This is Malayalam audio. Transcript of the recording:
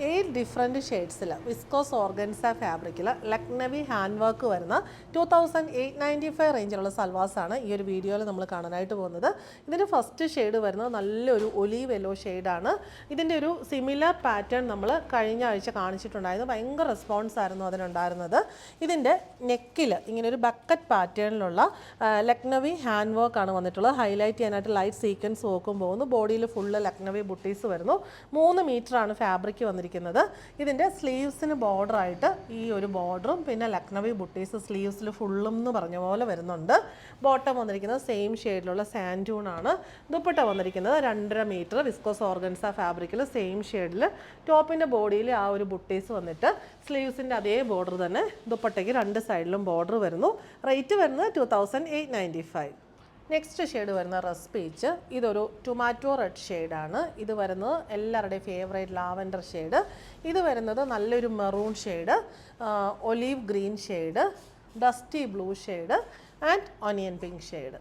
8 ഡിഫറെൻറ്റ് ഷെയ്ഡ്സിൽ വിസ്കോസ് ഓർഗൻസ ഫാബ്രിക്കിൽ ലക്നവി ഹാൻഡ് വർക്ക് വരുന്ന 2895 റേഞ്ചിലുള്ള സൽവാസാണ് ഈ ഒരു വീഡിയോയിൽ നമ്മൾ കാണാനായിട്ട് പോകുന്നത്. ഇതിൻ്റെ ഫസ്റ്റ് ഷെയ്ഡ് വരുന്നത് നല്ലൊരു ഒലീവ് യെല്ലോ ഷെയ്ഡാണ്. ഇതിൻ്റെ ഒരു സിമിലർ പാറ്റേൺ നമ്മൾ കഴിഞ്ഞ ആഴ്ച കാണിച്ചിട്ടുണ്ടായിരുന്നു. ഭയങ്കര റെസ്പോൺസ് ആയിരുന്നു അതിനുണ്ടായിരുന്നത്. ഇതിൻ്റെ നെക്കിൽ ഇങ്ങനെ ഒരു ബക്കറ്റ് പാറ്റേണിലുള്ള ലക്നവി ഹാൻഡ് വർക്കാണ് വന്നിട്ടുള്ളത്. ഹൈലൈറ്റ് ചെയ്യാനായിട്ട് ലൈറ്റ് സീക്വൻസ് വർക്കും പോകുന്നു. ബോഡിയിൽ ഫുള്ള് ലക്നവി ബുട്ടീസ് വരുന്നു. 3 മീറ്ററാണ് ഫാബ്രിക് വന്നിരിക്കുന്നത്. ഇതിൻ്റെ സ്ലീവ്സിന് ബോർഡറായിട്ട് ഈ ഒരു ബോർഡറും പിന്നെ ലക്നവി ബുട്ടീസ് സ്ലീവ്സിൽ ഫുള്ളും എന്ന് പറഞ്ഞ പോലെ വരുന്നുണ്ട്. ബോട്ടം വന്നിരിക്കുന്നത് സെയിം ഷെയ്ഡിലുള്ള സാൻഡൂൺ ആണ്. ദുപ്പട്ട വന്നിരിക്കുന്നത് 2.5 മീറ്റർ വിസ്കോസ് ഓർഗൻസ ഫാബ്രിക്കിൽ സെയിം ഷെയ്ഡിൽ. ടോപ്പിൻ്റെ ബോഡിയിൽ ആ ഒരു ബുട്ടീസ് വന്നിട്ട് സ്ലീവ്സിൻ്റെ അതേ ബോർഡർ തന്നെ ദുപ്പട്ടയ്ക്ക് 2 സൈഡിലും ബോർഡർ വരുന്നു. റേറ്റ് വരുന്നത് 2895. നെക്സ്റ്റ് ഷെയ്ഡ് വരുന്ന റസ് പീച്ച്. ഇതൊരു ടൊമാറ്റോ റെഡ് ഷെയ്ഡാണ്. ഇത് വരുന്നത് എല്ലാവരുടെയും ഫേവറേറ്റ് ലാവൻഡർ ഷെയ്ഡ്. ഇത് വരുന്നത് നല്ലൊരു maroon shade, olive green shade, dusty blue shade and onion pink shade.